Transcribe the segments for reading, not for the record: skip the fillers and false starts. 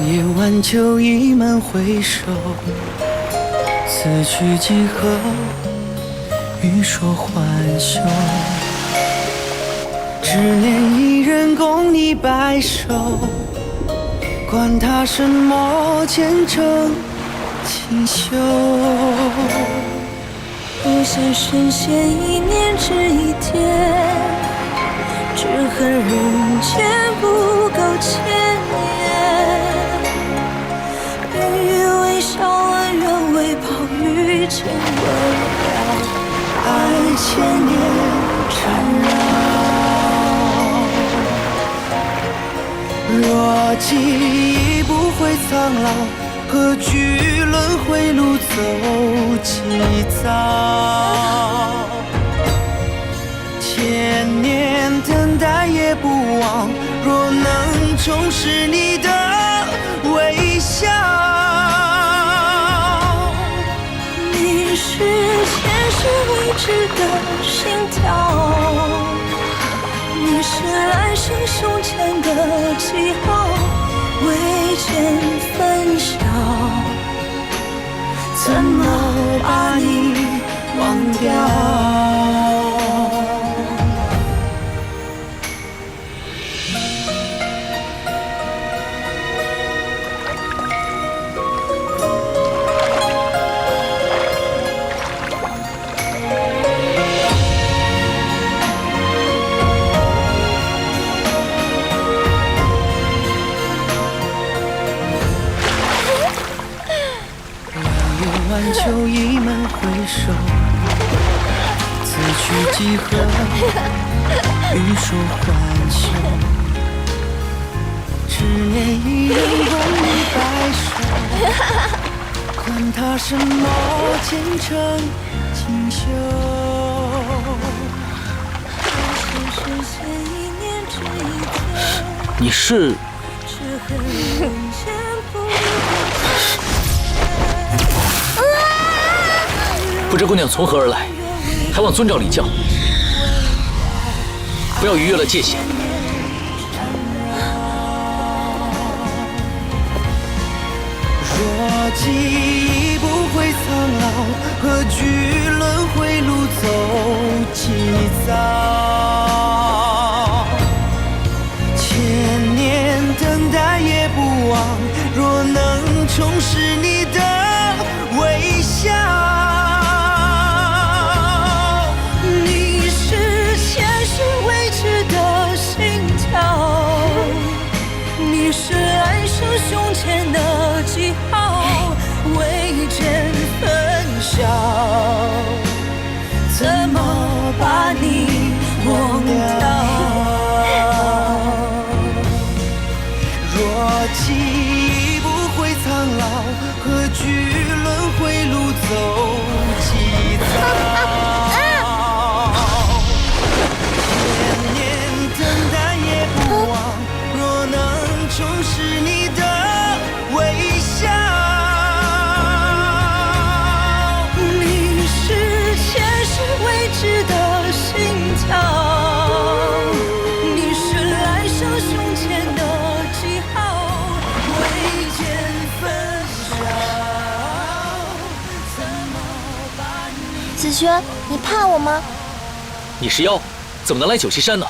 夜晚就已满回首，此去几何？欲说还休。只念一人共你白首，管他什么前程锦绣。不想深陷一念只一天，只恨人间不够千年。鱼微笑万人为报，遇见温柔，爱千年缠绕。若记忆不会苍老，何惧轮回路走几遭？千年等待也不忘，若能重拾你的微笑。你是前世未知的心跳，你是来生胸前的记号，未见分晓，怎么把你忘掉？晚秋已满回首，此去几何？欲说还休。只念一人共你白首，管他什么前程锦绣。深陷一念只一天，你是？只恨人间不够。不知姑娘从何而来，还望遵照礼教，不要逾越了界限。若记忆不会苍老，何惧轮回路走几遭？千年等待也不忘，若能重拾你的微笑。你是来生胸前的记号，未见分晓，怎么把你忘掉？若记忆不会苍老，何惧轮回路走几遭？千年等待也不忘，若能重拾你的微笑。你是前世未知的心跳，你是来生胸前的记号，未见分晓，怎么把你？子轩，你怕我吗？你是妖，怎么能来九溪山呢？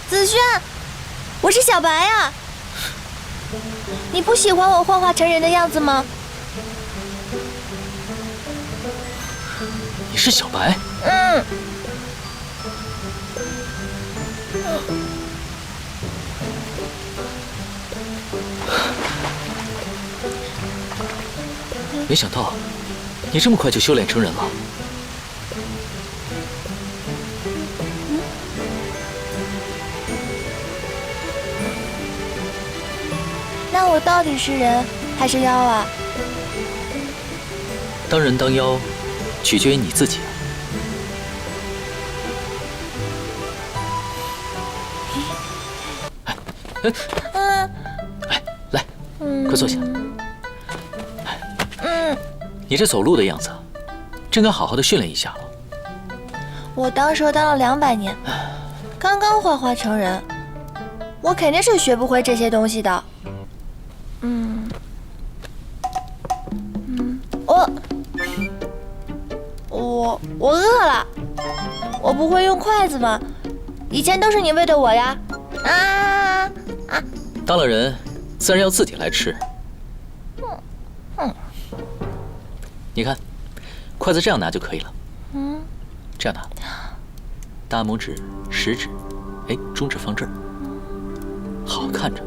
子轩，我是小白啊！你不喜欢我幻化成人的样子吗？你是小白？嗯。没想到你这么快就修炼成人了。那我到底是人还是妖啊？当人当妖，取决于你自己。来，快坐下。你这走路的样子，真该好好的训练一下了。我当蛇当了200年，刚刚幻化成人，我肯定是学不会这些东西的。我饿了，我不会用筷子吗？以前都是你喂的我呀。当了人，自然要自己来吃。你看，筷子这样拿就可以了。这样拿，大拇指、食指，哎，中指放这儿，好看着。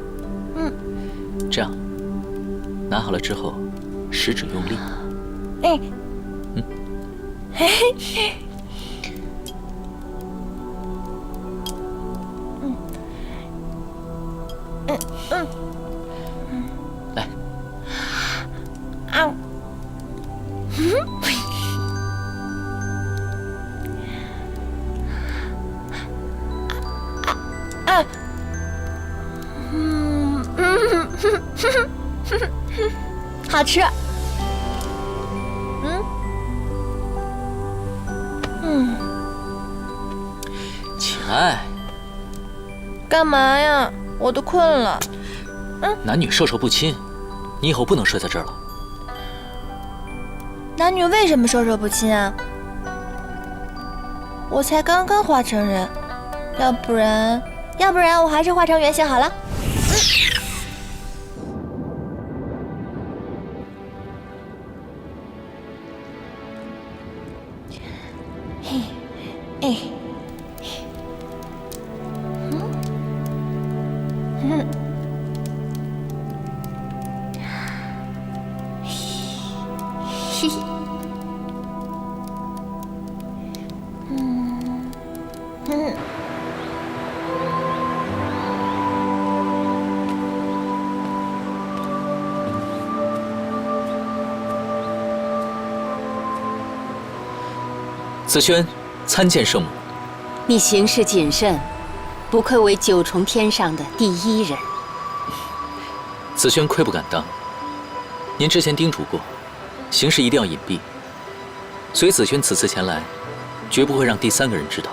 这样，拿好了之后，食指用力。来。好吃。起来。干嘛呀？我都困了。男女授受不亲，你以后不能睡在这儿了。男女为什么授受不亲啊？我才刚刚化成人，要不然我还是化成原形好了。子轩参见圣母。你行事谨慎，不愧为9重天上的第1人。子轩愧不敢当。您之前叮嘱过，行事一定要隐蔽，所以子轩此次前来，绝不会让第3个人知道。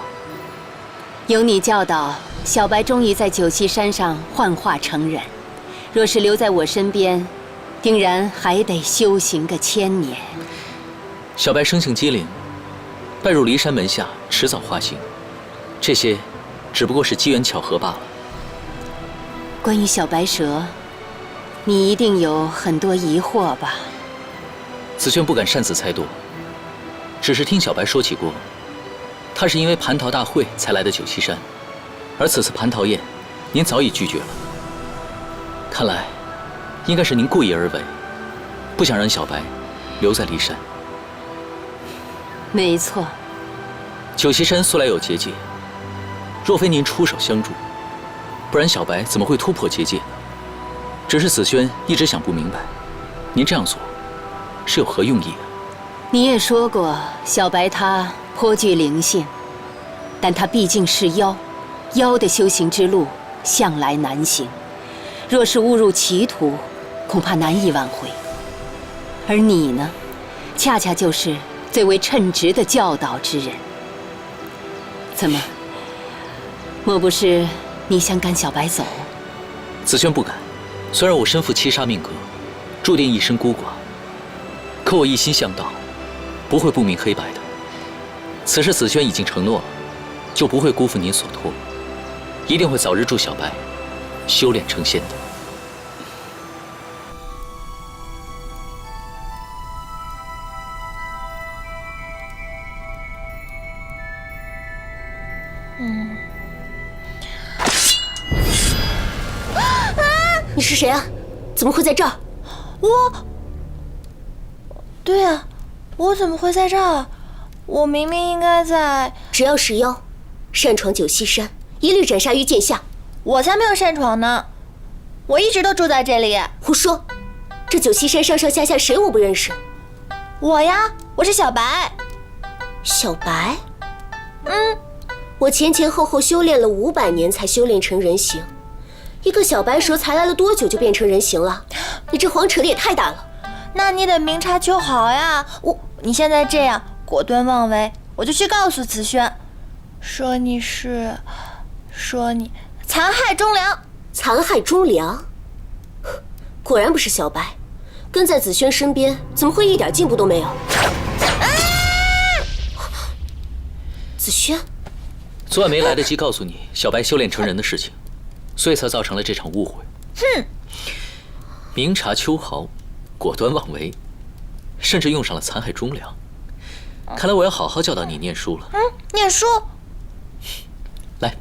有你教导，小白终于在九溪山上幻化成人。若是留在我身边，定然还得修行个1000年。小白生性机灵，拜入骊山门下，迟早化形。这些，只不过是机缘巧合罢了。关于小白蛇，你一定有很多疑惑吧？子轩不敢擅自猜度，只是听小白说起过，他是因为蟠桃大会才来的九溪山，而此次蟠桃宴，您早已拒绝了。看来，应该是您故意而为，不想让小白留在骊山。没错，九溪山素来有结界，若非您出手相助，不然小白怎么会突破结界呢？只是子轩一直想不明白，您这样做是有何用意啊？你也说过，小白他颇具灵性，但他毕竟是妖，妖的修行之路向来难行，若是误入歧途，恐怕难以挽回。而你呢，恰恰就是最为称职的教导之人。怎么？莫不是你想赶小白走？子轩不敢。虽然我身负7杀命格，注定一生孤寡，可我一心向道，不会不明黑白的。此事子轩已经承诺了，就不会辜负您所托，一定会早日助小白修炼成仙的。你是谁啊？怎么会在这儿？对啊，我怎么会在这儿？我明明应该在……只要是妖，擅闯九溪山，一律斩杀于剑下。我才没有擅闯呢，我一直都住在这里。胡说！这九溪山上上下下谁我不认识？我呀，我是小白。小白？我前前后后修炼了500年才修炼成人形。一个小白蛇才来了多久就变成人形了？你这谎扯的也太大了。那你得明察秋毫呀！你现在这样果断妄为，我就去告诉子轩，说你残害忠良。残害忠良，果然不是小白，跟在子轩身边，怎么会一点进步都没有？子轩，昨晚没来得及告诉你小白修炼成人的事情，所以才造成了这场误会。哼！明察秋毫，果断妄为，甚至用上了残害忠良。看来我要好好教导你念书了。念书。来。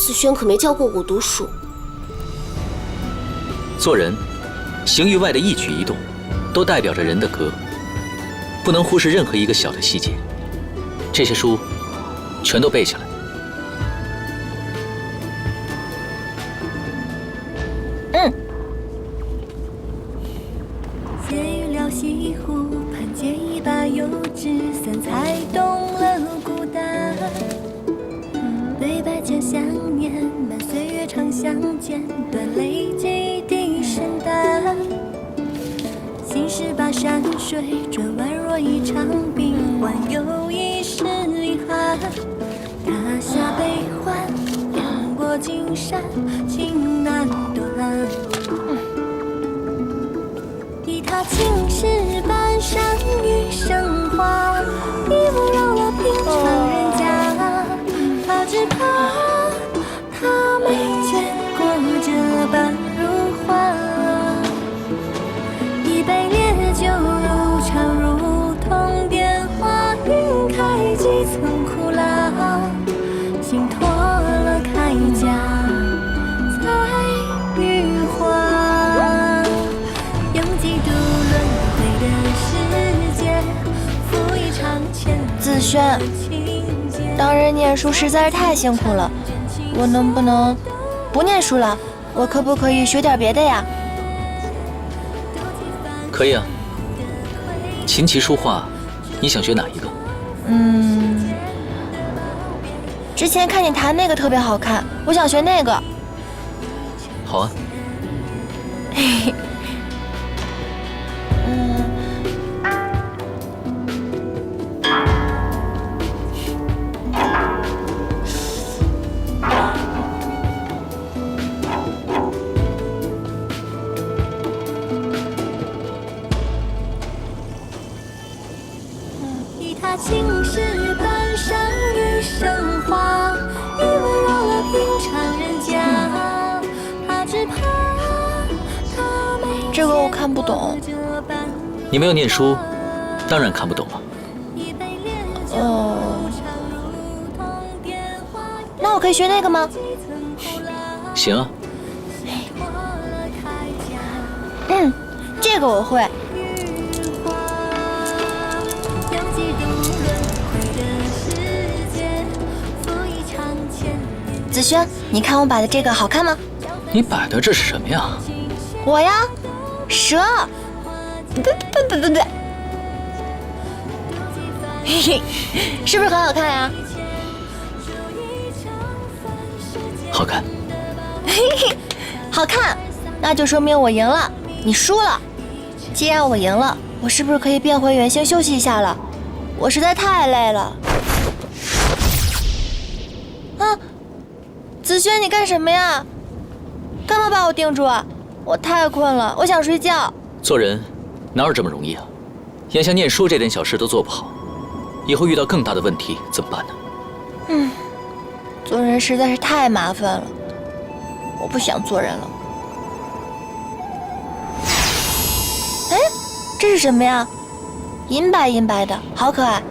子轩可没教过我读书。做人，行于外的一举一动，都代表着人的格，不能忽视任何一个小的细节。这些书，全都背下来。斜雨撩西湖畔，借一把油纸伞，才懂了孤单。对白千想念，漫岁月长相见，断泪几滴深淡。心事把山水转弯若一场冰，换又一世遗憾。踏下悲欢，雁过金山，情难断。一踏青石板，山雨生花，一无扰了平常人家。他只怕他没见过这般如花，一杯烈酒如常，如同电话，晕开几层苦辣，心脱了铠甲，才羽化。用几度轮回的世界，赴一场千子轩，当人念书实在是太辛苦了，我能不能不念书了？我可不可以学点别的呀？可以啊。琴棋书画，你想学哪一个？之前看你弹那个特别好看，我想学那个。好啊。青石板，山雨生花，一吻扰了平常人家。他只怕他没这个我看不懂。你没有念书，当然看不懂了。那我可以学那个吗？行啊。这个我会。子轩，你看我摆的这个好看吗？你摆的这是什么呀？我呀，蛇。不，嘿嘿，是不是很好看呀？好看。嘿嘿，好看，那就说明我赢了，你输了。既然我赢了，我是不是可以变回原形休息一下了？我实在太累了。啊！子轩，你干什么呀？干嘛把我定住啊？我太困了，我想睡觉。做人哪有这么容易啊？眼下念书这点小事都做不好，以后遇到更大的问题怎么办呢？做人实在是太麻烦了，我不想做人了。哎，这是什么呀？银白银白的，好可爱。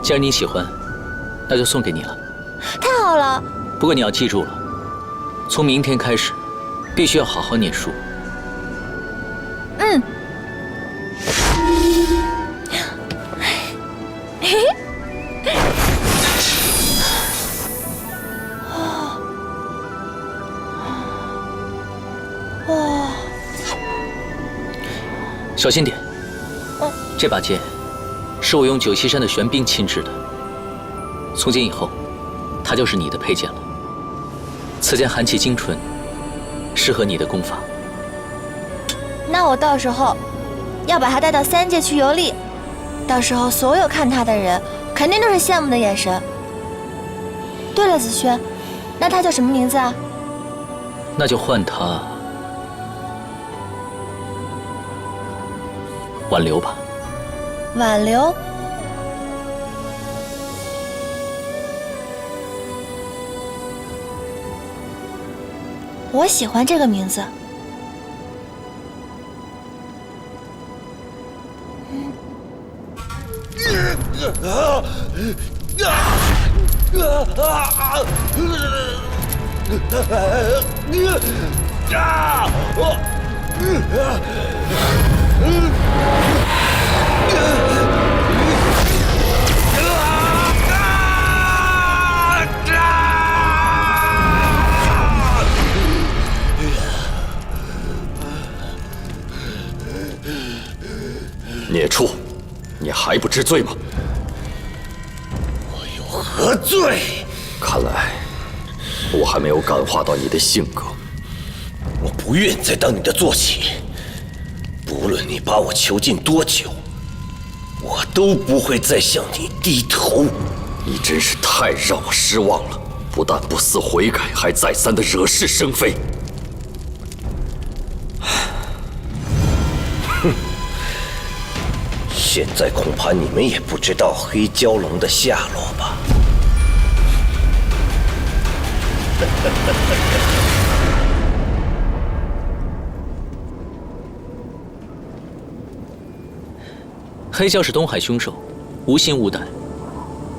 既然你喜欢，那就送给你了。太好了。不过你要记住了，从明天开始，必须要好好念书。哇！小心点。这把剑是我用九溪山的玄冰亲制的，从今以后，它就是你的佩剑了。此剑寒气精纯，适合你的功法。那我到时候要把他带到3界去游历，到时候所有看他的人肯定都是羡慕的眼神。对了，子轩，那他叫什么名字啊？那就换他挽留吧。挽留？我喜欢这个名字。孽畜，你还不知罪吗？我有何罪？看来我还没有感化到你的性格。我不愿再当你的坐骑，不论你把我囚禁多久，我都不会再向你低头。你真是太让我失望了，不但不思悔改，还再三的惹是生非。哼！现在恐怕你们也不知道黑蛟龙的下落吧？黑蛟是东海凶兽，无心无胆，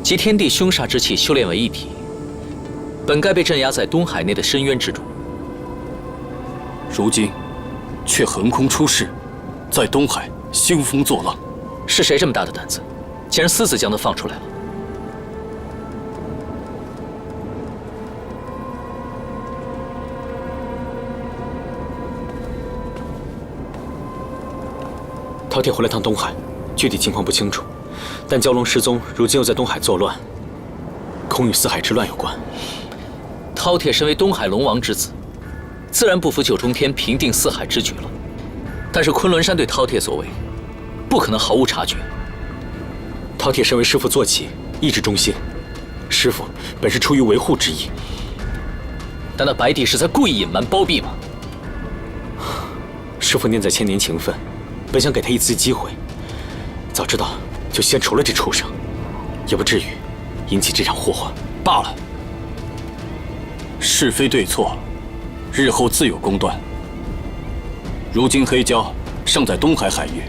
集天地凶煞之气修炼为一体，本该被镇压在东海内的深渊之中。如今，却横空出世，在东海兴风作浪。是谁这么大的胆子，竟然私自将他放出来了？饕餮回了趟东海，具体情况不清楚，但蛟龙失踪，如今又在东海作乱，恐与四海之乱有关。饕餮身为东海龙王之子，自然不服九重天平定四海之举了。但是昆仑山对饕餮所为，不可能毫无察觉。饕餮身为师父坐骑，意志忠心，师父本是出于维护之意。难道白帝是在故意隐瞒包庇吗？师父念在千年情分，本想给他一次机会，早知道就先除了这畜生，也不至于引起这场祸患。罢了，是非对错，日后自有公断。如今黑蛟尚在东海海域，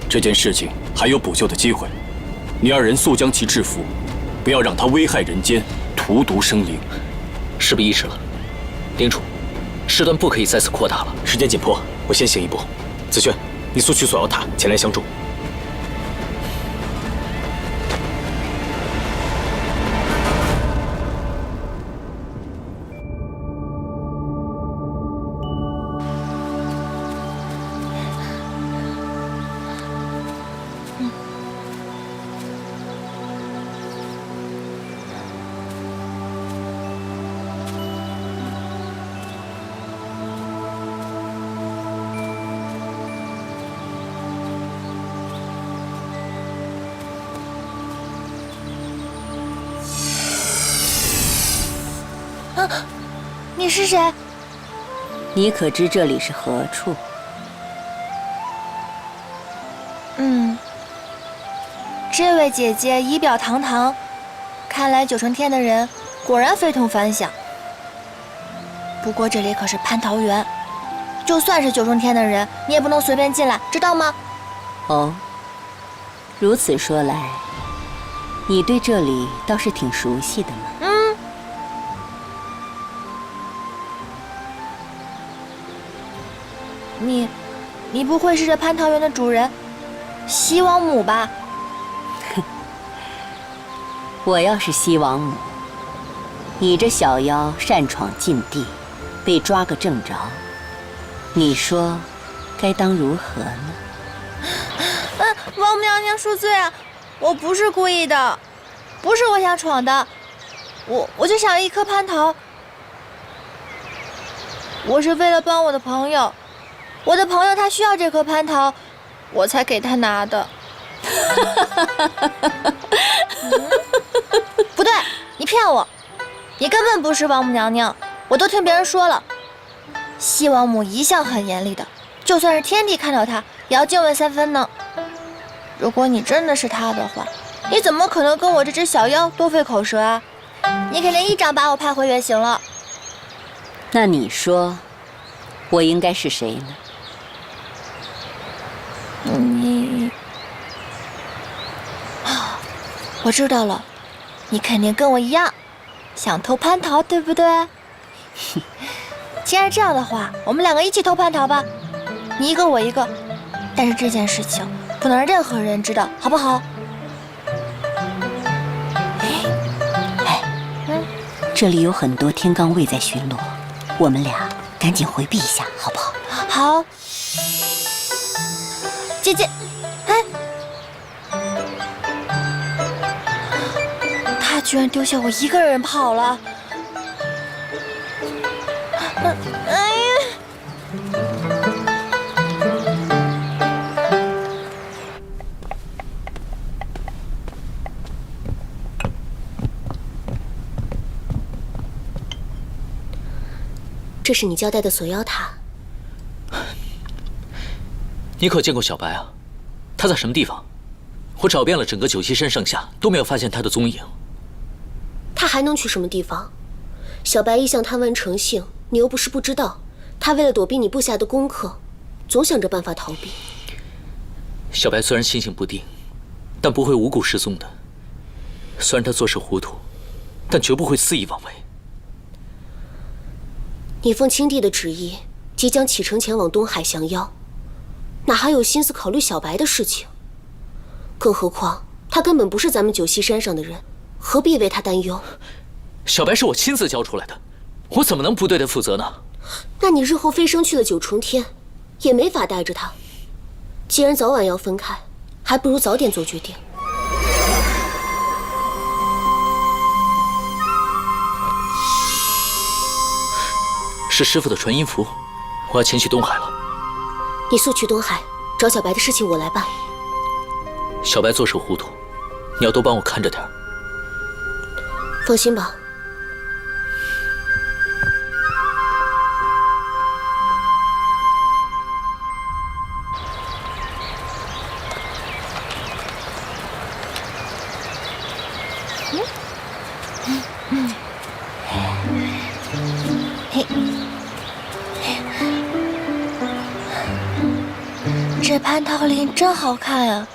这件事情还有补救的机会。你二人速将其制服，不要让他危害人间，荼毒生灵。事不宜迟了，领主，事端不可以再次扩大了。时间紧迫，我先行一步。子轩，你速去锁妖塔前来相助。你是谁？你可知这里是何处？这位姐姐仪表堂堂，看来九重天的人果然非同凡响。不过这里可是蟠桃园，就算是九重天的人，你也不能随便进来，知道吗？哦，如此说来，你对这里倒是挺熟悉的嘛。你不会是这蟠桃园的主人，西王母吧？我要是西王母，你这小妖擅闯禁地，被抓个正着，你说该当如何呢？王母娘娘恕罪啊，我不是故意的，不是我想闯的，我就想一颗蟠桃，我是为了帮我的朋友。我的朋友他需要这颗蟠桃，我才给他拿的。不对，你骗我，你根本不是王母娘娘，我都听别人说了。西王母一向很严厉的，就算是天帝看到她，也要敬畏3分呢。如果你真的是她的话，你怎么可能跟我这只小妖多费口舌啊？你肯定一掌把我拍回原形了。那你说，我应该是谁呢？你啊，我知道了，你肯定跟我一样，想偷蟠桃，对不对？既然这样的话，我们2个一起偷蟠桃吧，你一个我一个。但是这件事情不能让任何人知道，好不好？这里有很多天罡卫在巡逻，我们俩赶紧回避一下，好不好？好。姐姐，哎，他居然丢下我一个人跑了。哎呀！这是你交代的锁妖塔。你可见过小白啊？他在什么地方？我找遍了整个九溪山上下，都没有发现他的踪影。他还能去什么地方？小白一向贪玩成性，你又不是不知道。他为了躲避你布下的功课，总想着办法逃避。小白虽然心性不定，但不会无故失踪的。虽然他做事糊涂，但绝不会肆意妄为。你奉青帝的旨意，即将启程前往东海降妖，哪还有心思考虑小白的事情？更何况他根本不是咱们九溪山上的人，何必为他担忧？小白是我亲自教出来的，我怎么能不对他负责呢？那你日后飞升去了九重天，也没法带着他。既然早晚要分开，还不如早点做决定。是师父的传音符，我要前去东海了。你速去东海，找小白的事情我来办。小白做事糊涂，你要多帮我看着点儿。放心吧。这蟠桃林真好看呀，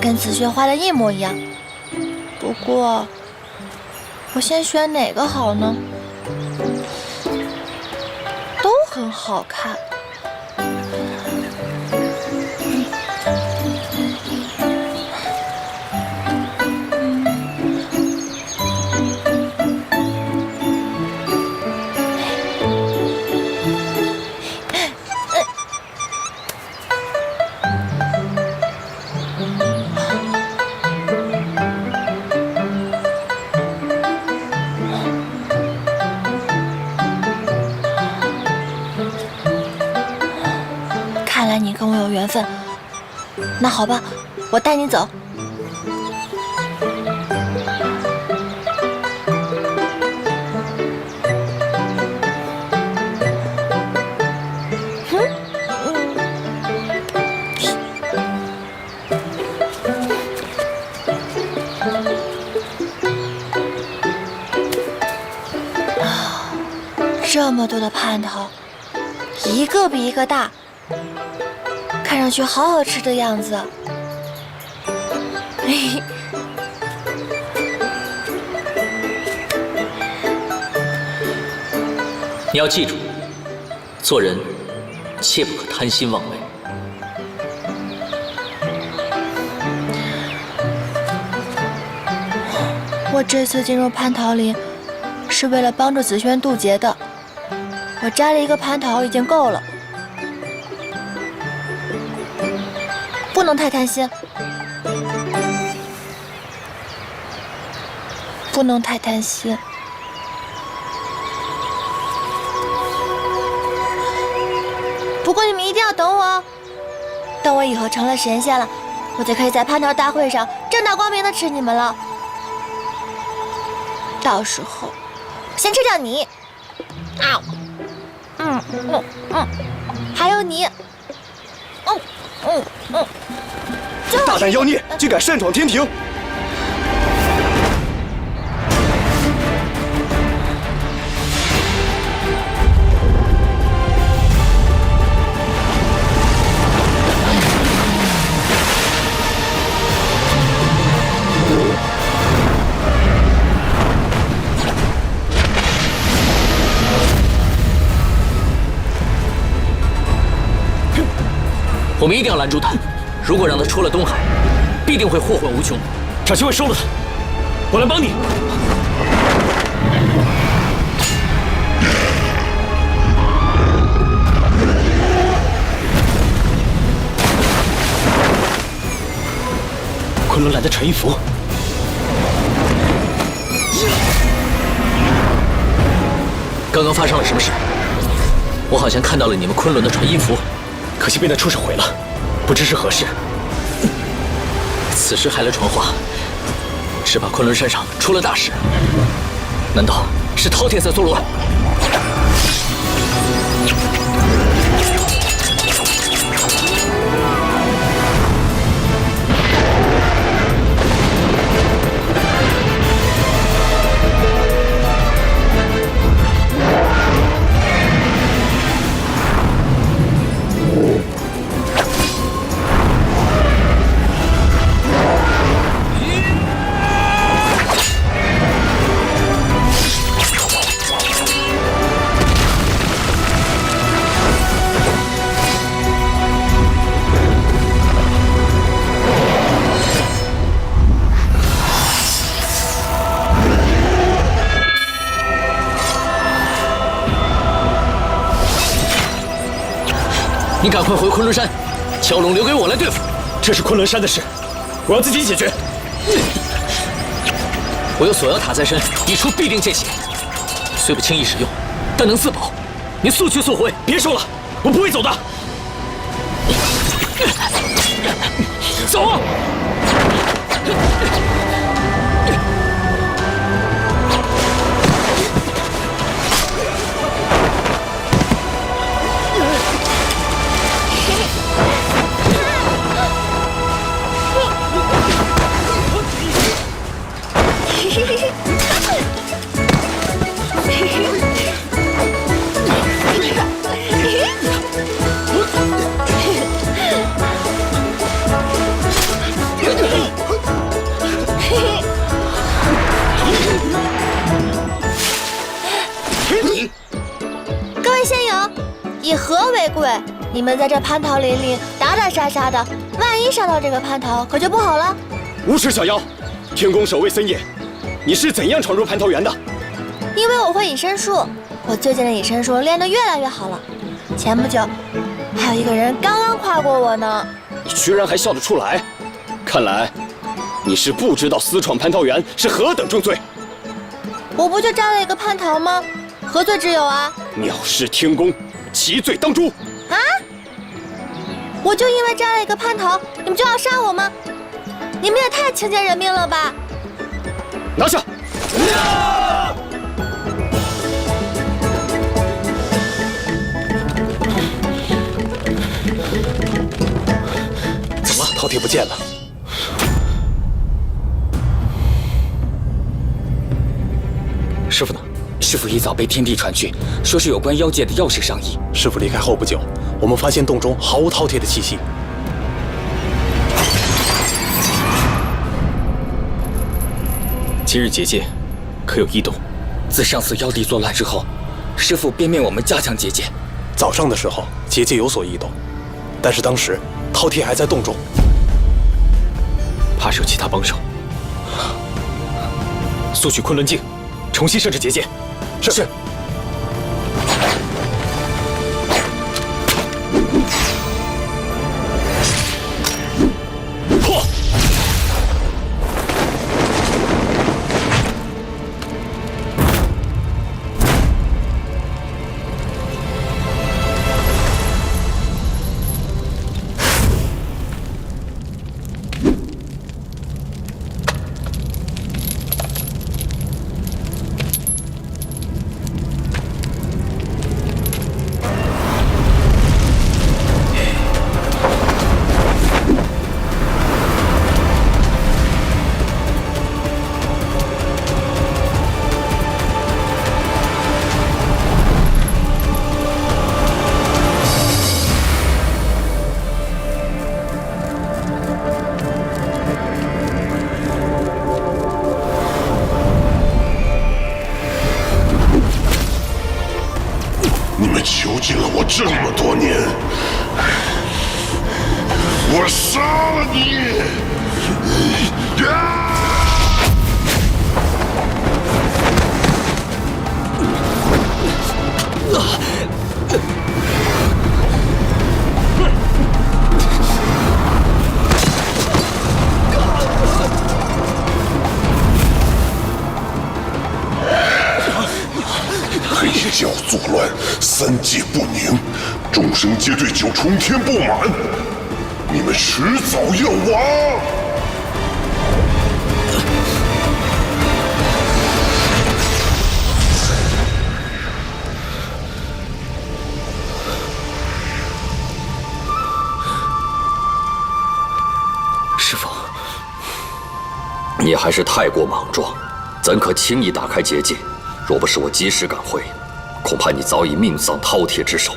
跟紫萱画的一模一样。不过，我先选哪个好呢？都很好看。看来你跟我有缘分，那好吧，我带你走。这么多的蟠桃，一个比一个大，看上去好好吃的样子。你要记住，做人切不可贪心妄为。我这次进入蟠桃林，是为了帮助紫萱渡劫的。我摘了一个蟠桃已经够了，不能太贪心，不能太贪心。不过你们一定要等我哦，等我以后成了神仙了，我就可以在蟠桃大会上正大光明的吃你们了。到时候，先吃掉你，啊，还有你，大胆妖孽，竟敢擅闯天庭！我们一定要拦住他，如果让他出了东海，必定会祸患无穷。长七会收了他，我来帮你。昆仑来的传音符，刚刚发生了什么事？我好像看到了你们昆仑的传音符。可惜被那畜生毁了，不知是何事。此时还来传话，只怕昆仑山上出了大事。难道是饕餮在作乱？你赶快回昆仑山，蛟龙留给我来对付。这是昆仑山的事，我要自己解决。我有锁妖塔在身，一出必定见血。虽不轻易使用，但能自保。你速去速回。别说了，我不会走的。走啊！各位仙友，以和为贵，你们在这蟠桃林里打打杀杀的，万一伤到这个蟠桃，可就不好了。无耻小妖，天宫守卫森野，你是怎样闯入蟠桃园的？因为我会隐身术，我最近的隐身术练得越来越好了。前不久，还有一个人刚刚夸过我呢。你居然还笑得出来，看来你是不知道私闯蟠桃园是何等重罪。我不就摘了一个蟠桃吗？何罪之有啊？藐视天宫，其罪当诛。啊！我就因为摘了一个蟠桃，你们就要杀我吗？你们也太轻贱人命了吧！拿下！怎么，饕餮不见了？师傅呢？师傅一早被天帝传去，说是有关妖界的要事商议。师傅离开后不久，我们发现洞中毫无饕餮的气息。今日结界可有异动？自上次妖帝作乱之后，师傅便命我们加强结界。早上的时候，结界有所异动，但是当时饕餮还在洞中，怕是有其他帮手。速取昆仑镜，重新设置结界。是。破！这么多年，我杀了你！黑教作乱，三界不宁，众生皆对九重天不满，你们迟早要亡！师父，你还是太过莽撞，怎可轻易打开结界？若不是我及时赶回，恐怕你早已命丧饕餮之手。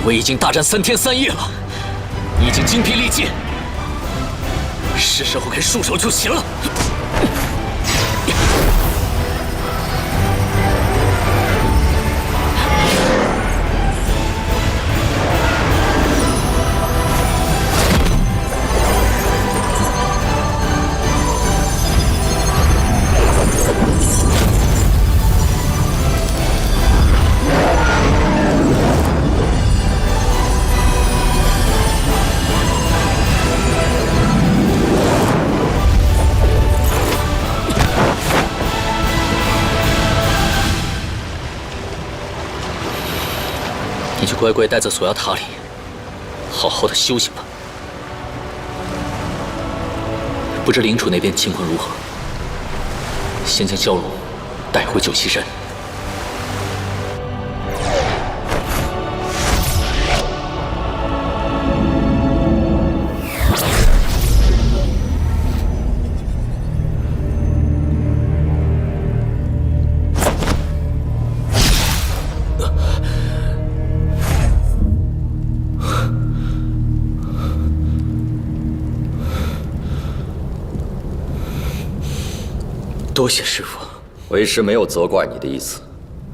我已经大战3天3夜了，你已经精疲力尽，是时候该束手就擒了。你就乖乖待在锁妖塔里，好好的修行吧。不知灵主那边情况如何？先将蛟龙带回九溪山。多谢师父。为师没有责怪你的意思，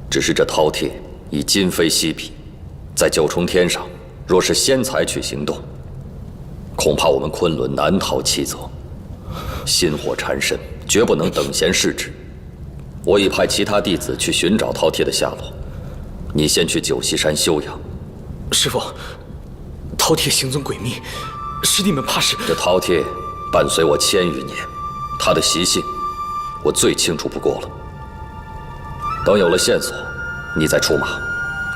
只是这饕餮已今非昔比，在九重天上，若是先采取行动，恐怕我们昆仑难逃其责。心火缠身，绝不能等闲视之。我已派其他弟子去寻找饕餮的下落，你先去九溪山休养。师父，饕餮行踪诡秘，师弟们怕是……这饕餮伴随我1000余年，它的习性我最清楚不过了。等有了线索，你再出马，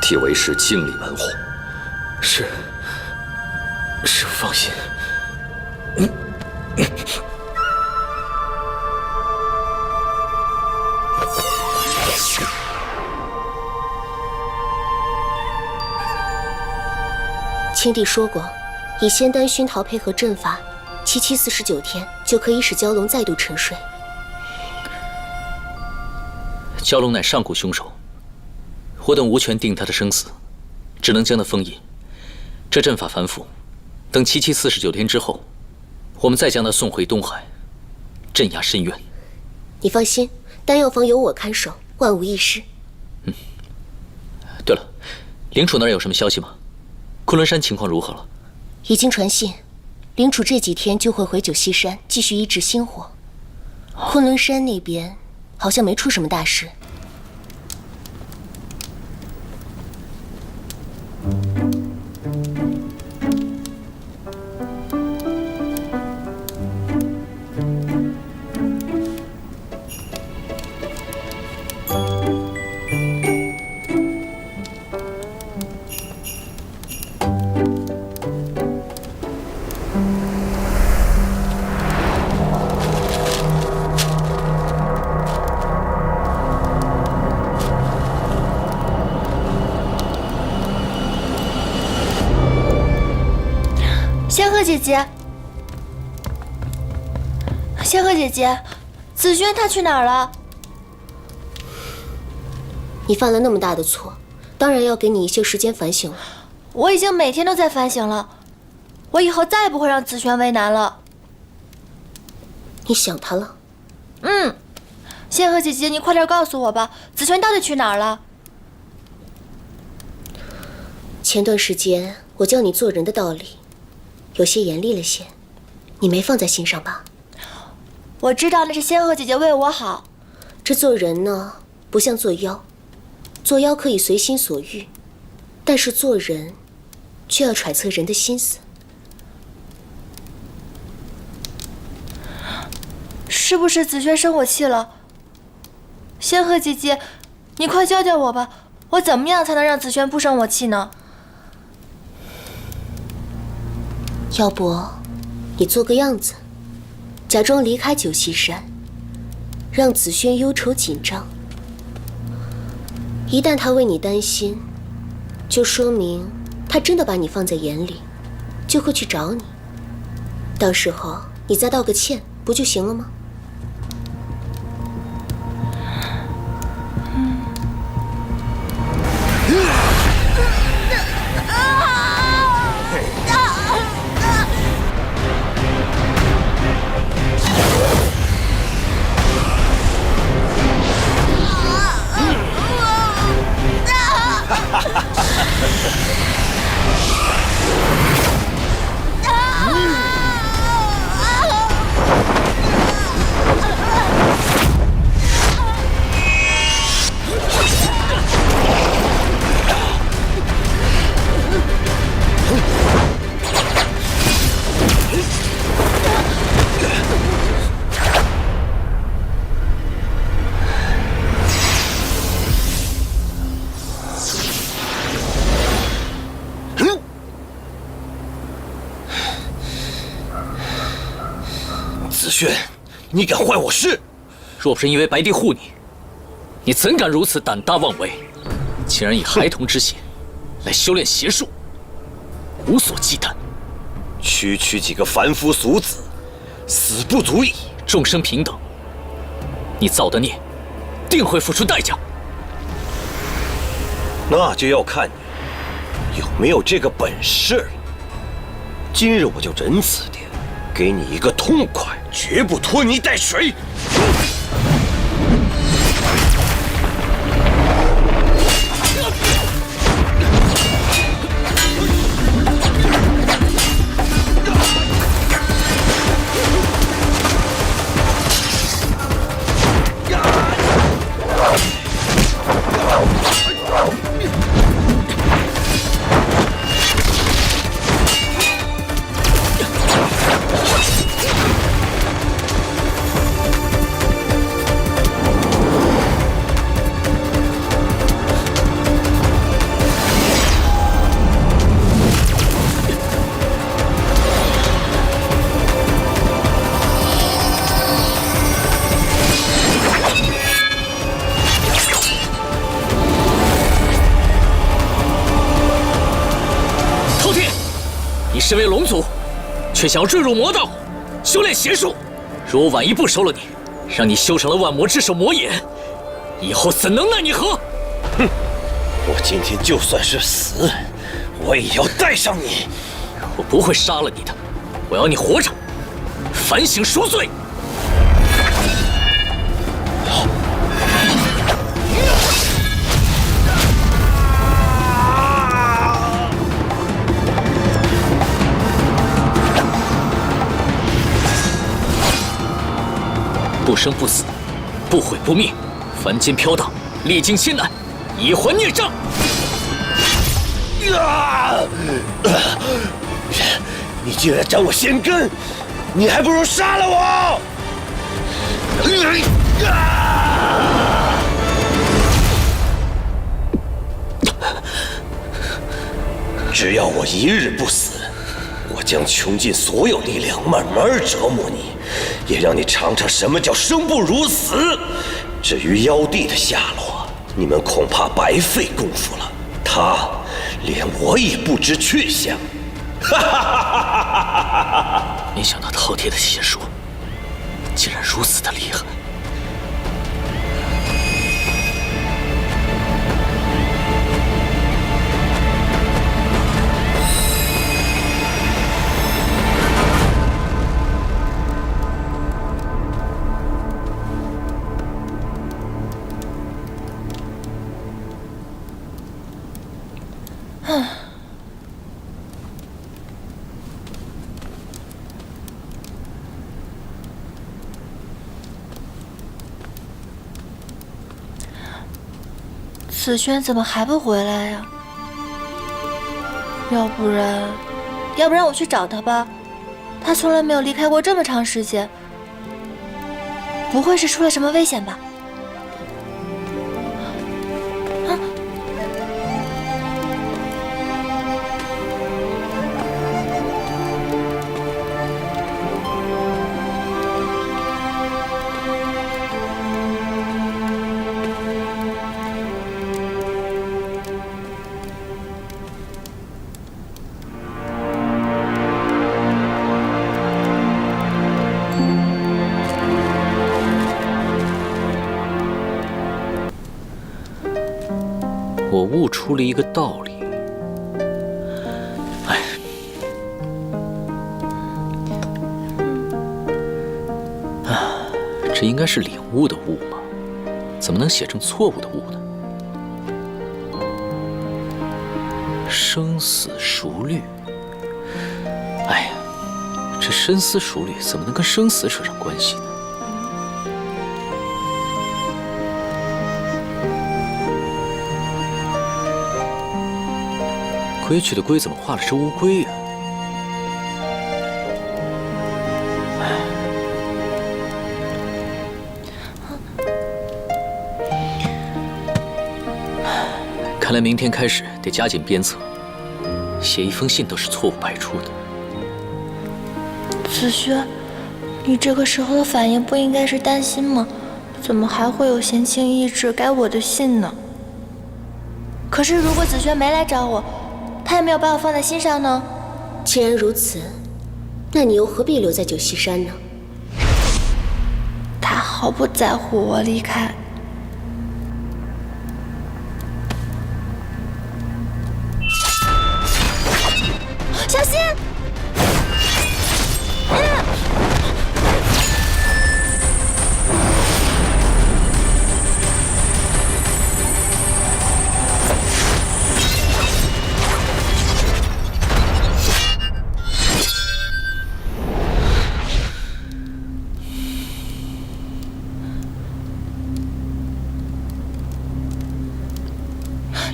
替为师清理门户。是，师父放心。青帝说过，以仙丹熏陶配合阵法，77、49天就可以使蛟龙再度沉睡。蛟龙乃上古凶手，我等无权定他的生死，只能将他封印。这阵法繁复，等77、49天之后，我们再将他送回东海，镇压深渊。你放心，丹药房有我看守，万无一失。对了，灵楚那儿有什么消息吗？昆仑山情况如何了？已经传信，灵楚这几天就会回九溪山继续医治心火。昆仑山那边好像没出什么大事。仙鹤姐姐，仙鹤姐姐，紫萱她去哪儿了？你犯了那么大的错，当然要给你一些时间反省了。我已经每天都在反省了，我以后再也不会让紫萱为难了。你想她了？仙鹤姐姐，你快点告诉我吧，紫萱到底去哪儿了？前段时间我教你做人的道理，有些严厉了些，你没放在心上吧？我知道那是仙鹤姐姐为我好。这做人呢，不像做妖，做妖可以随心所欲，但是做人却要揣测人的心思。是不是紫萱生我气了？仙鹤姐姐，你快教教我吧，我怎么样才能让紫萱不生我气呢？要不，你做个样子，假装离开九溪山，让紫萱忧愁紧张。一旦她为你担心，就说明她真的把你放在眼里，就会去找你。到时候你再道个歉，不就行了吗？紫萱，你敢坏我事？若不是因为白帝护你，你怎敢如此胆大妄为？竟然以孩童之血来修炼邪术，无所忌惮。区区几个凡夫俗子，死不足矣。众生平等，你造的孽，定会付出代价。那就要看你有没有这个本事了。今日我就仁慈点，给你一个痛快，绝不拖泥带水。身为龙族，却想要坠入魔道，修炼邪术。若我晚一步收了你，让你修成了万魔之首魔眼，以后怎能奈你何？哼！我今天就算是死，我也要带上你。我不会杀了你的，我要你活着，反省赎罪。生不死，不毁不灭，凡间飘荡，历经千难，以还孽障。你竟然斩我先根，你还不如杀了我！只要我一日不死，我将穷尽所有力量，慢慢折磨你，也让你尝尝什么叫生不如死。至于妖帝的下落，你们恐怕白费功夫了。他连我也不知去向。没想到饕餮的邪术竟然如此的厉害。子轩怎么还不回来呀？要不然我去找他吧。他从来没有离开过这么长时间，不会是出了什么危险吧？我悟出了一个道理。哎，这应该是领悟的悟嘛，怎么能写成错误的悟呢？生死熟虑。哎呀，这深思熟虑怎么能跟生死扯上关系呢？规矩的规怎么画了只乌龟呀？看来明天开始得加紧鞭策，写一封信都是错误百出的。子轩，你这个时候的反应不应该是担心吗？怎么还会有闲情逸致改我的信呢？可是如果子轩没来找我，他也没有把我放在心上呢。既然如此，那你又何必留在九溪山呢？他毫不在乎我离开。小心！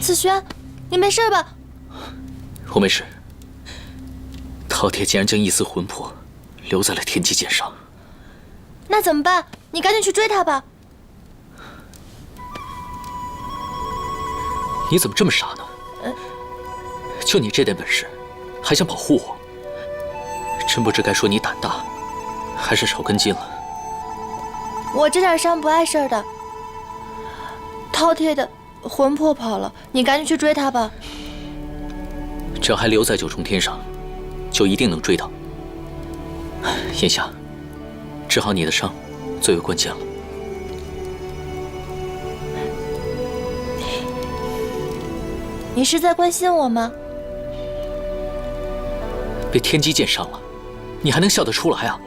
子轩，你没事吧？我没事。饕餮竟然将一丝魂魄留在了天机剑上，那怎么办？你赶紧去追他吧。你怎么这么傻呢？就你这点本事，还想保护我？真不知该说你胆大，还是少根筋了。我这点伤不碍事的。饕餮的魂魄跑了，你赶紧去追他吧。只要还留在九重天上，就一定能追到。眼下，治好你的伤最为关键了。你是在关心我吗？被天机剑伤了，你还能笑得出来啊？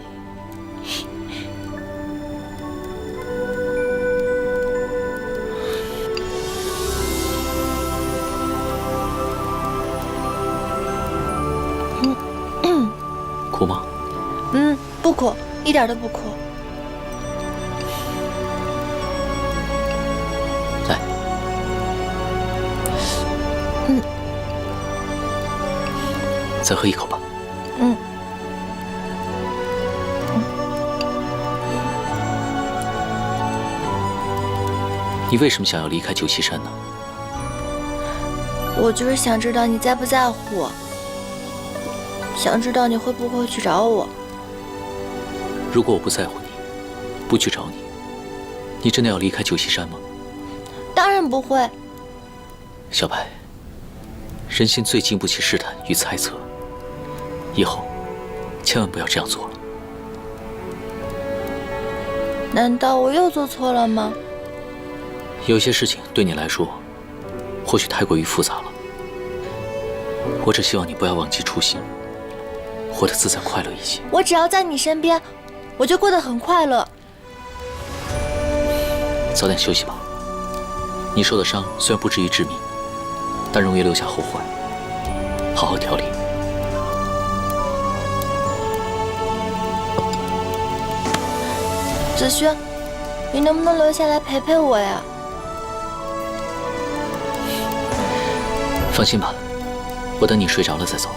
苦吗？不苦，一点都不苦。再喝一口吧。你为什么想要离开九溪山呢？我就是想知道你在不在乎我，想知道你会不会去找我。如果我不在乎你，不去找你，你真的要离开九溪山吗？当然不会。小白，人心最经不起试探与猜测，以后千万不要这样做了。难道我又做错了吗？有些事情对你来说，或许太过于复杂了。我只希望你不要忘记初心，活得自在快乐一些。我只要在你身边，我就过得很快乐。早点休息吧。你受的伤虽然不至于致命，但容易留下后患，好好调理。子轩，你能不能留下来陪陪我呀？放心吧，我等你睡着了再走。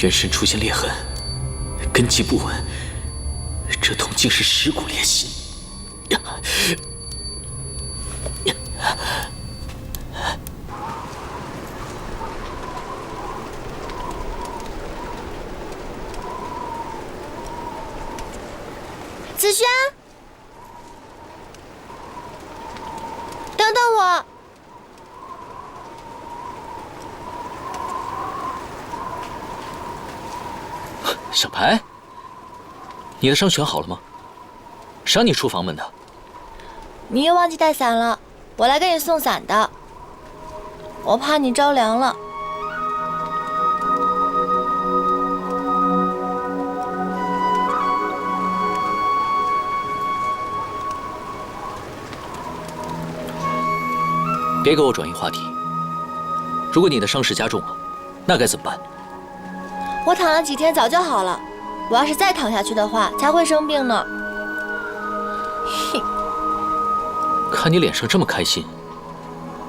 全身出现裂痕，根基不稳，这痛竟是蚀骨裂心。子轩，等等我。小白，你的伤全好了吗？谁让你出房门的？你又忘记带伞了，我来给你送伞的。我怕你着凉了。别给我转移话题。如果你的伤势加重了，那该怎么办？我躺了几天，早就好了。我要是再躺下去的话，才会生病呢。看你脸上这么开心，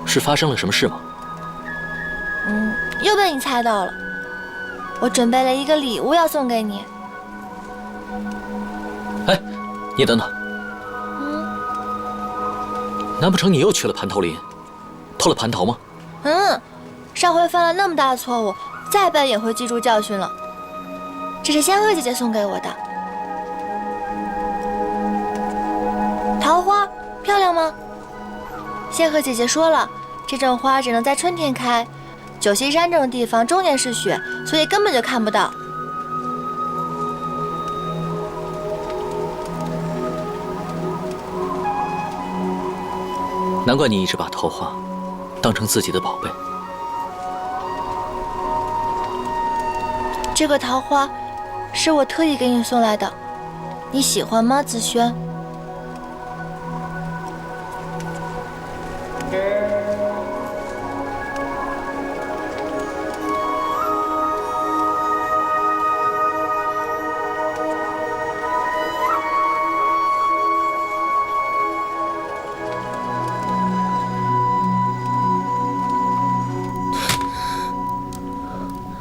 是发生了什么事吗？又被你猜到了。我准备了一个礼物要送给你。哎，你等等。难不成你又去了蟠桃林，偷了蟠桃吗？上回犯了那么大的错误，再笨也会记住教训了。这是仙鹤姐姐送给我的桃花，漂亮吗？仙鹤姐姐说了，这种花只能在春天开，九溪山这种地方终年是雪，所以根本就看不到。难怪你一直把桃花当成自己的宝贝。这个桃花是我特意给你送来的，你喜欢吗，子轩？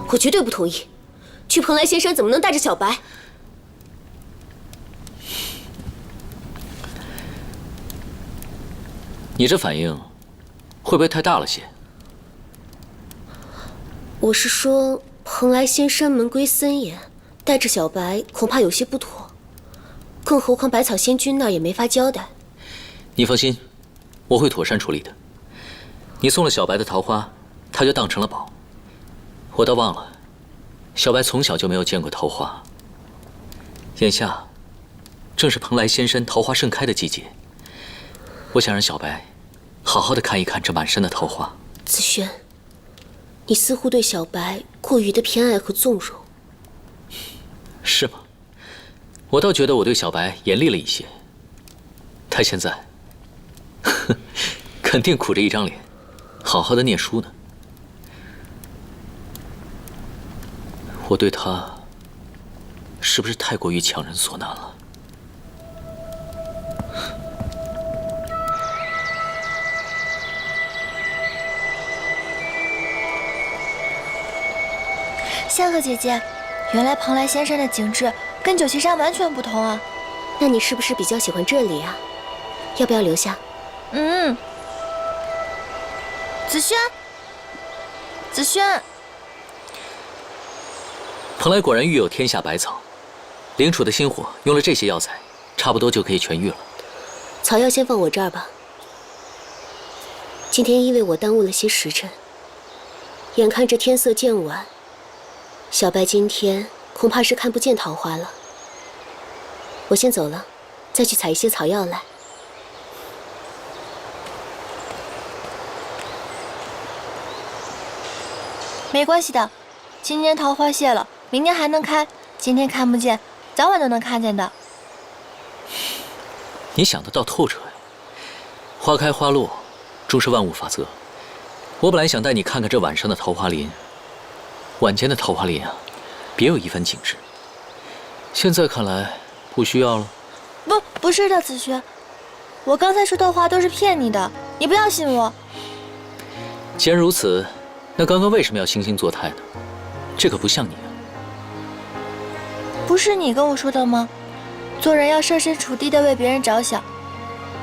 我绝对不同意。去蓬莱仙山怎么能带着小白？你这反应会不会太大了些？我是说，蓬莱仙山门规森严，带着小白恐怕有些不妥。更何况百草仙君那儿也没法交代。你放心，我会妥善处理的。你送了小白的桃花，他就当成了宝。我倒忘了，小白从小就没有见过桃花。眼下正是蓬莱仙山桃花盛开的季节，我想让小白好好的看一看这满山的桃花。子轩，你似乎对小白过于的偏爱和纵容。是吗？我倒觉得我对小白严厉了一些。他现在肯定苦着一张脸，好好的念书呢。我对他是不是太过于强人所难了？仙鹤姐姐，原来蓬莱仙山的景致跟九岐山完全不同啊！那你是不是比较喜欢这里啊？要不要留下？嗯。子轩，子轩，蓬莱果然育有天下百草，灵楚的心火用了这些药材，差不多就可以痊愈了。草药先放我这儿吧。今天因为我耽误了些时辰，眼看着天色渐晚，小白今天恐怕是看不见桃花了。我先走了，再去采一些草药来。没关系的，今年桃花谢了，明年还能开。今天看不见，早晚都能看见的。你想得倒透彻呀！花开花落，终是万物法则。我本来想带你看看这晚上的桃花林，晚间的桃花林啊，别有一番景致。现在看来不需要了。不是的，子轩，我刚才说的话都是骗你的，你不要信我。既然如此，那刚刚为什么要惺惺作态呢？这可不像你啊。不是你跟我说的吗？做人要设身处地的为别人着想，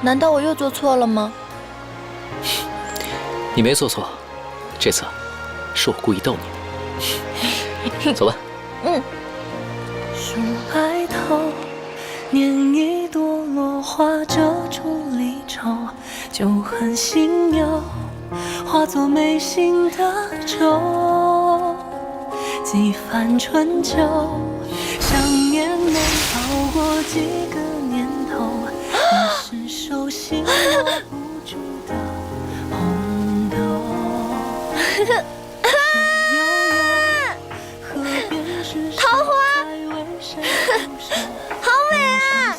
难道我又做错了吗？你没做错，这次是我故意逗你。走吧。嗯。数白头，拈一朵落花遮住离愁，旧恨心有，化作眉心的愁。几番春秋，想念能熬过几个年头，你是手心握不住的红豆。桃花，好美啊！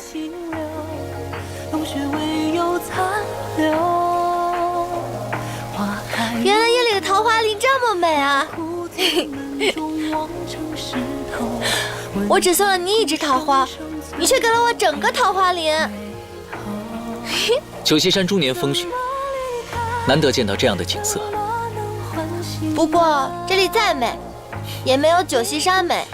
原来夜里的桃花林这么美啊！我只送了你一枝桃花，你却给了我整个桃花林。九溪山终年风雪，难得见到这样的景色。不过这里再美，也没有九溪山美。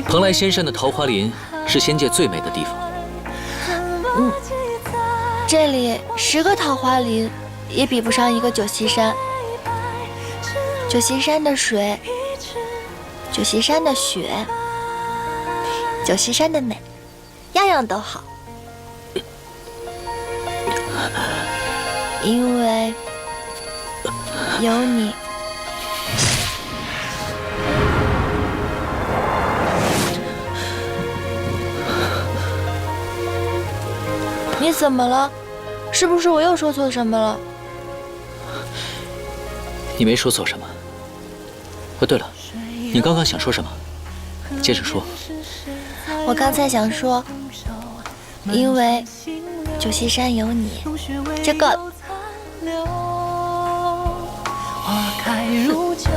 蓬莱仙山的桃花林是仙界最美的地方。这里10个桃花林也比不上一个九溪山。九溪山的水，九溪山的雪，九溪山的美，样样都好。因为有你。你怎么了？是不是我又说错什么了？你没说错什么。哦，对了，你刚刚想说什么？接着说。我刚才想说，因为九溪山有你，这够了。花开如酒，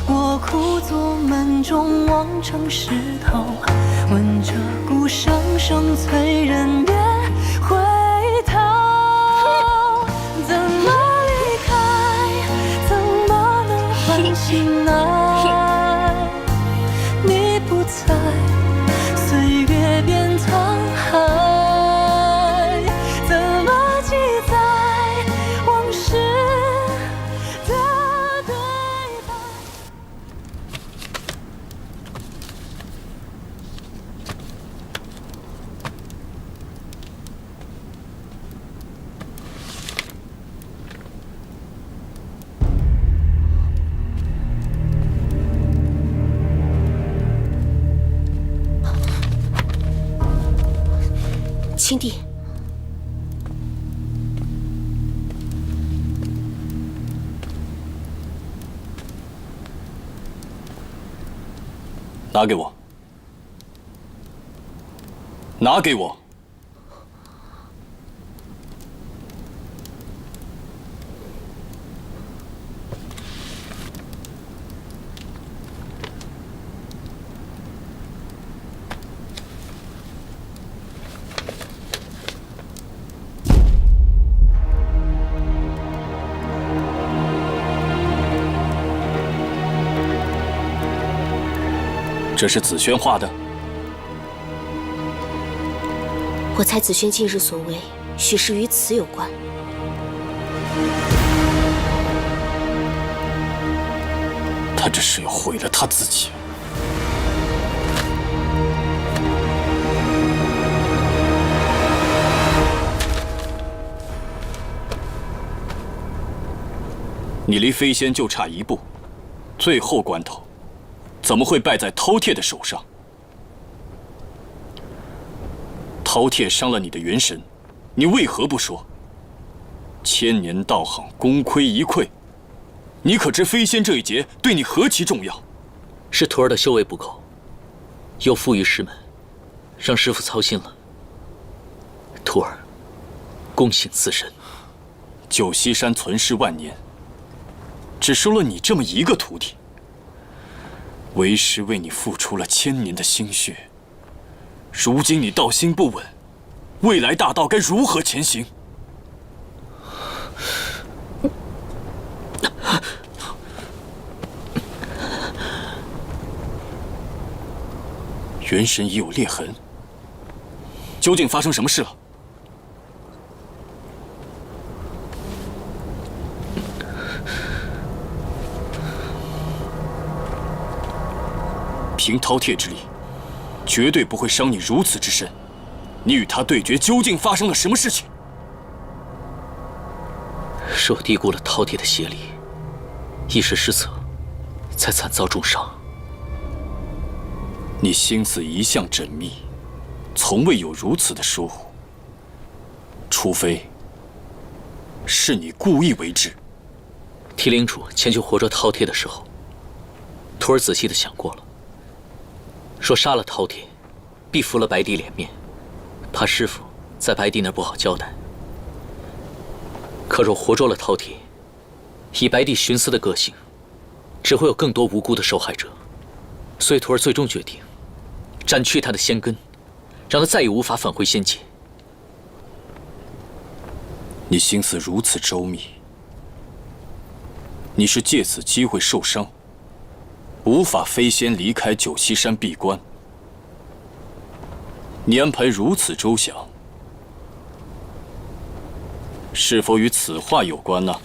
我枯坐门中望成石头，闻着鼓声声催人别回头。怎么离开？怎么能唤醒爱？在，岁月变沧海，怎么记载往事的对白？青帝，拿给我，拿给我。这是紫萱画的。我猜紫萱近日所为，许是与此有关。他这是要毁了他自己。你离飞仙就差一步，最后关头，怎么会败在饕餮的手上？饕餮伤了你的元神，你为何不说？千年道行，功亏一篑。你可知飞仙这一劫对你何其重要？是徒儿的修为不够，有负于师门，让师父操心了。徒儿躬行自身。九溪山存世万年，只收了你这么一个徒弟。为师为你付出了千年的心血，如今你道心不稳，未来大道该如何前行？元神已有裂痕，究竟发生什么事了？凭饕餮之力，绝对不会伤你如此之深。你与他对决，究竟发生了什么事情？是我低估了饕餮的邪力，一时失策，才惨遭重伤。你心思一向缜密，从未有如此的疏忽。除非是你故意为之。提领主前去活捉饕餮的时候，徒儿仔细的想过了，说杀了饕餮，必服了白帝脸面，怕师父在白帝那儿不好交代。可若活捉了饕餮，以白帝徇私的个性，只会有更多无辜的受害者。所以徒儿最终决定斩去他的仙根，让他再也无法返回仙界。你心思如此周密，你是借此机会受伤，无法飞仙离开九溪山闭关。你安排如此周详，是否与此画有关呢？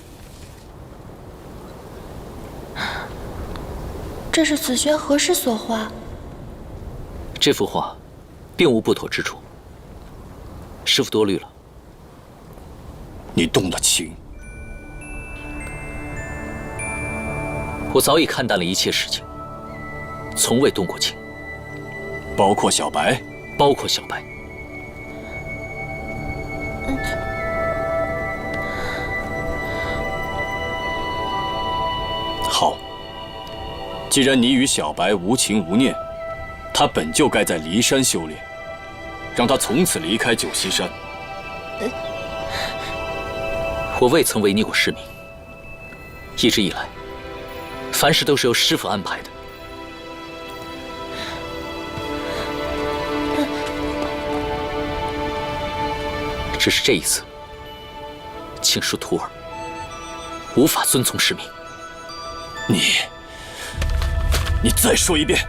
这是紫萱何时所画？这幅画并无不妥之处，师父多虑了。你动了情。我早已看淡了一切事情，从未动过情。包括小白？包括小白。好。既然你与小白无情无念，他本就该在骊山修炼，让他从此离开九溪山。我未曾违逆过师命，一直以来，凡事都是由师父安排的。只是这一次，请恕徒儿无法遵从师命。你再说一遍！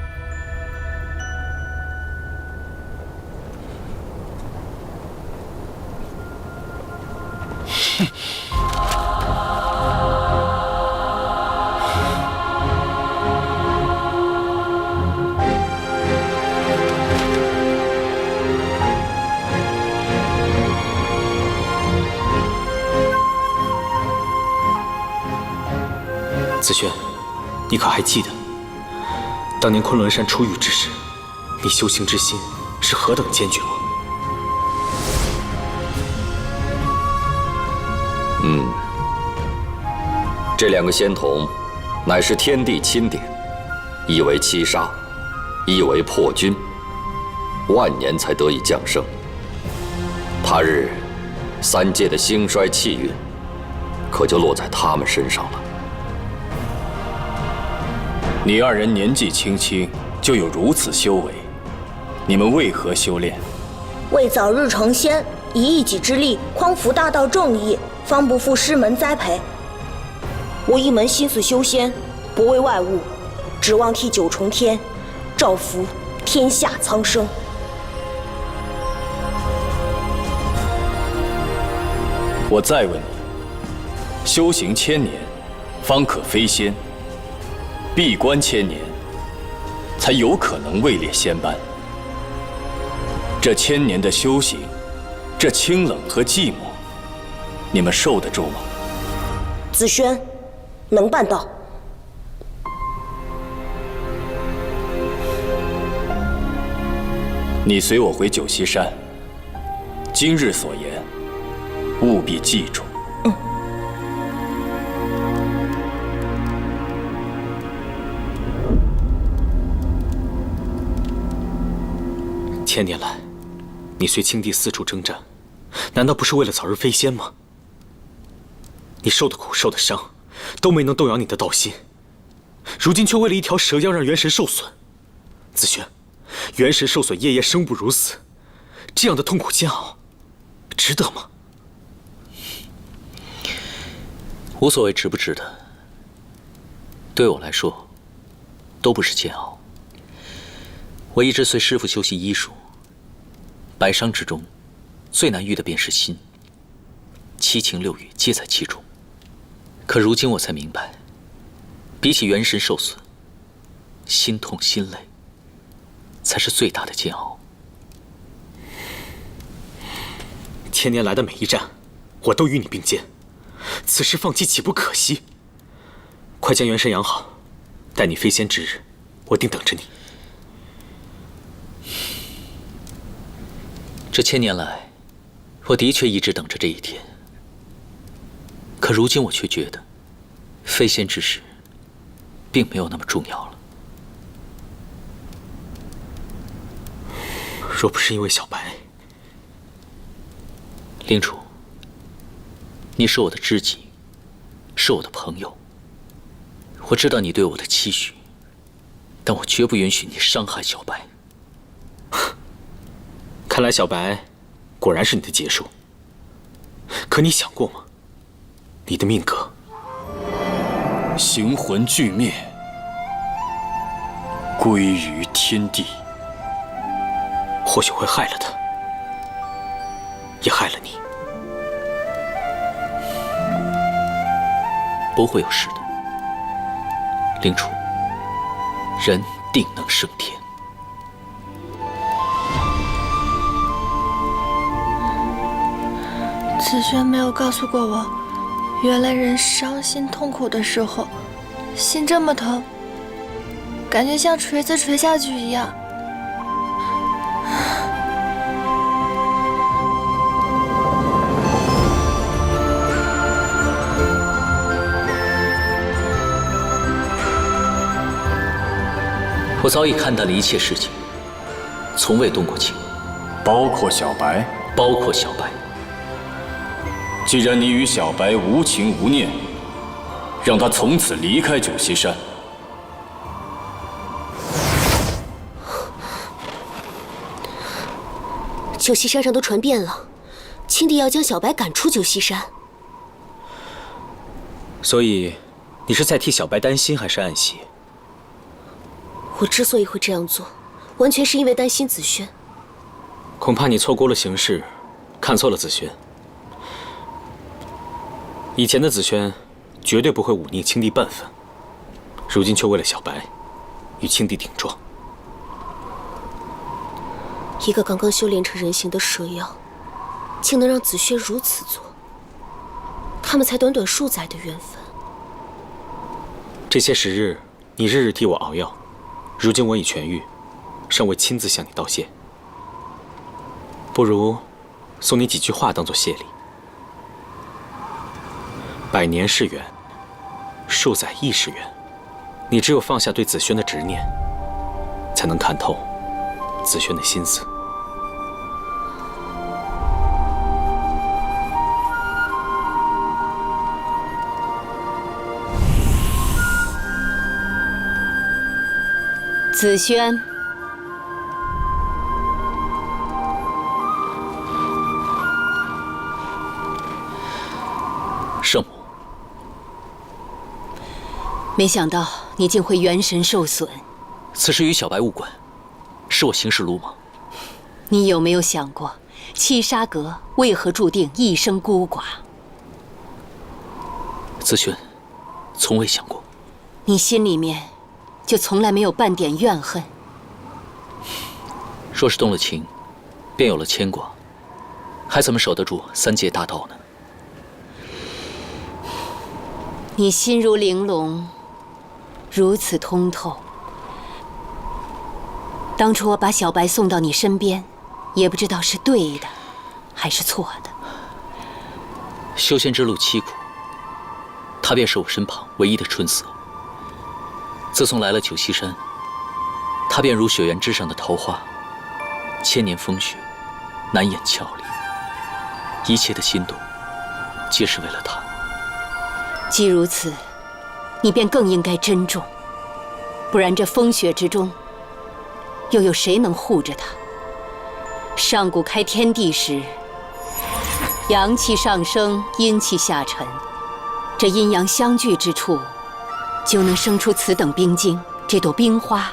可还记得，当年昆仑山出狱之时，你修行之心是何等坚决吗？这2个仙童，乃是天地钦点，一为七杀，一为破军，万年才得以降生。他日3界的兴衰气运，可就落在他们身上了。你2人年纪轻轻就有如此修为，你们为何修炼？为早日成仙，以一己之力匡扶大道正义，方不负师门栽培。我一门心思修仙，不为外物，指望替9重天造福天下苍生。我再问你，修行1000年，方可飞仙；闭关1000年，才有可能位列仙班。这1000年的修行，这清冷和寂寞，你们受得住吗？子轩能办到。你随我回九溪山，今日所言，务必记住。1000年来，你随青帝四处征战，难道不是为了早日飞仙吗？你受的苦，受的伤，都没能动摇你的道心，如今却为了一条蛇妖让元神受损。子轩，元神受损，夜夜生不如死，这样的痛苦煎熬，值得吗？无所谓值不值得，对我来说，都不是煎熬。我一直随师父修习医术，百伤之中，最难愈的便是心。7情6欲皆在其中。可如今我才明白，比起元神受损，心痛心累，才是最大的煎熬。1000年来的每一战，我都与你并肩，此时放弃岂不可惜？快将元神养好，待你飞仙之日，我定等着你。这1000年来，我的确一直等着这一天。可如今我却觉得，飞仙之事，并没有那么重要了。若不是因为小白，灵楚，你是我的知己，是我的朋友。我知道你对我的期许，但我绝不允许你伤害小白。看来小白果然是你的结束。可你想过吗？你的命格，形魂俱灭，归于天地。或许会害了他，也害了你。不会有事的，灵楚，人定能升天。子轩没有告诉过我，原来人伤心痛苦的时候，心这么疼，感觉像锤子锤下去一样。我早已看淡了一切事情，从未动过情，包括小白，包括小白。既然你与小白无情无念，让他从此离开九溪山。九溪山上都传遍了，青帝要将小白赶出九溪山。所以，你是在替小白担心还是暗喜？我之所以会这样做，完全是因为担心子轩。恐怕你错估了形势，看错了子轩。以前的子轩绝对不会忤逆青帝半分，如今却为了小白，与青帝顶撞。一个刚刚修炼成人形的蛇妖，竟能让子轩如此做，他们才短短数载的缘分。这些时日，你日日替我熬药，如今我已痊愈，尚未亲自向你道谢。不如送你几句话当作谢礼。百年是缘，数载亦是缘。你只有放下对子轩的执念，才能看透子轩的心思。子轩，圣母，没想到你竟会元神受损。此事与小白无关，是我行事鲁莽。你有没有想过，七杀阁为何注定一生孤寡？子轩，从未想过。你心里面就从来没有半点怨恨？若是动了情，便有了牵挂，还怎么守得住三界大道呢？你心如玲珑，如此通透。当初我把小白送到你身边，也不知道是对的，还是错的。修仙之路凄苦，他便是我身旁唯一的春色。自从来了九溪山，他便如雪原之上的桃花，千年风雪，难掩俏丽。一切的心动，皆是为了他。既如此，你便更应该珍重，不然这风雪之中，又有谁能护着他？上古开天地时，阳气上升，阴气下沉，这阴阳相聚之处，就能生出此等冰晶。这朵冰花，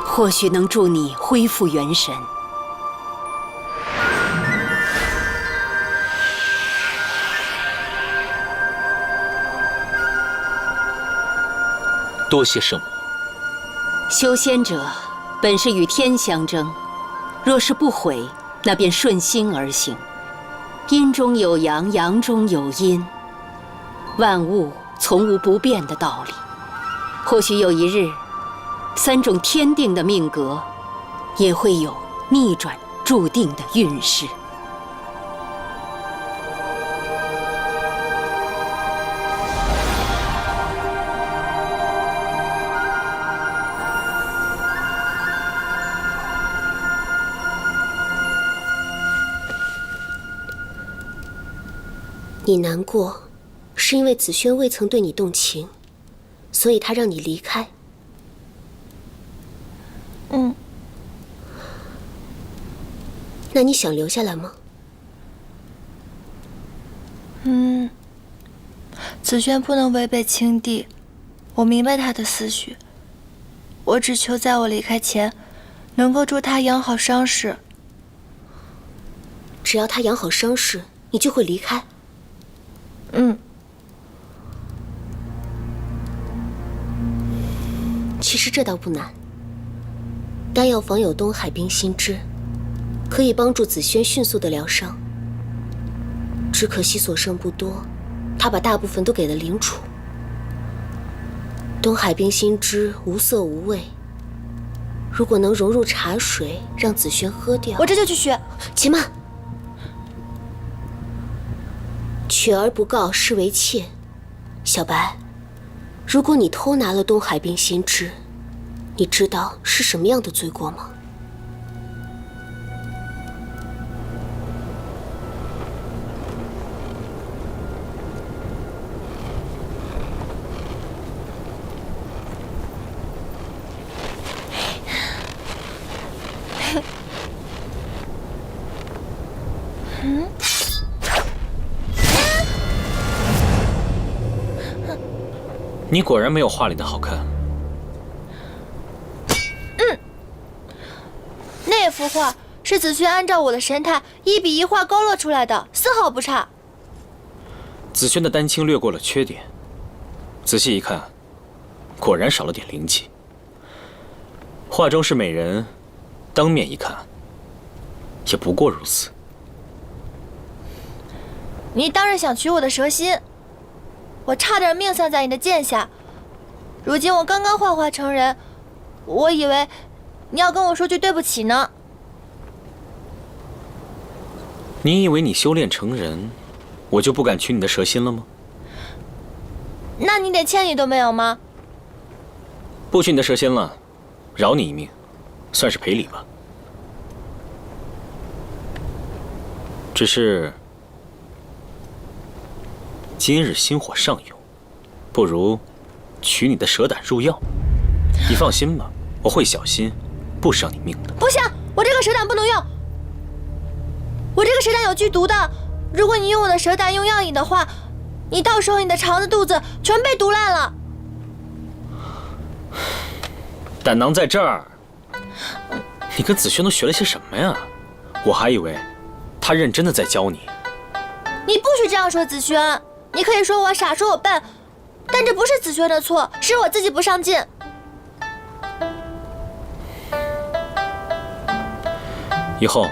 或许能助你恢复元神。多谢圣母。修仙者本是与天相争，若是不悔，那便顺心而行。阴中有阳，阳中有阴，万物从无不变的道理。或许有一日，三种天定的命格，也会有逆转注定的运势。你难过，是因为子轩未曾对你动情，所以他让你离开。那你想留下来吗？子轩不能违背青帝，我明白他的思绪。我只求在我离开前，能够助他养好伤势。只要他养好伤势，你就会离开。其实这倒不难。丹药坊有东海冰心枝，可以帮助子轩迅速的疗伤。只可惜所剩不多，他把大部分都给了灵楚。东海冰心枝无色无味，如果能融入茶水，让子轩喝掉，我这就去学。且慢，取而不告是为妾。小白，如果你偷拿了东海冰心枝，你知道是什么样的罪过吗？你果然没有画里的好看。那幅画是子轩按照我的神态一笔一画勾勒出来的，丝毫不差。子轩的丹青略过了缺点，仔细一看，果然少了点灵气。画中是美人，当面一看，也不过如此。你当然想取我的蛇心，我差点命丧在你的剑下，如今我刚刚幻化成人，我以为你要跟我说句对不起呢。你以为你修炼成人，我就不敢取你的蛇心了吗？那你点歉意都没有吗？不取你的蛇心了，饶你一命，算是赔礼吧。只是今日心火上涌，不如取你的蛇胆入药。你放心吧，我会小心，不伤你命的。不行，我这个蛇胆不能用。我这个蛇胆有剧毒的，如果你用我的蛇胆用药引的话，你到时候你的肠子、肚子全被毒烂了。胆囊在这儿。你跟子轩都学了些什么呀？我还以为他认真的在教你。你不许这样说子轩，你可以说我傻，说我笨，但这不是子轩的错，是我自己不上进。以后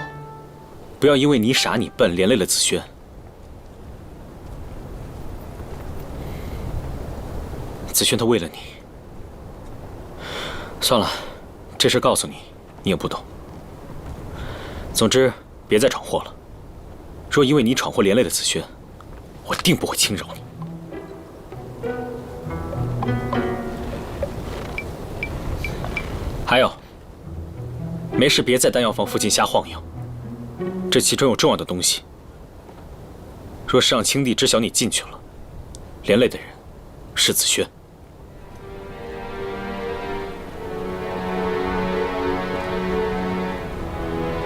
不要因为你傻你笨连累了子轩。子轩他为了你，算了，这事告诉你，你也不懂。总之，别再闯祸了。若因为你闯祸连累了子轩，我定不会轻饶你。还有，没事别在丹药房附近瞎晃悠，这其中有重要的东西。若是让青帝知晓你进去了，连累的人是子轩。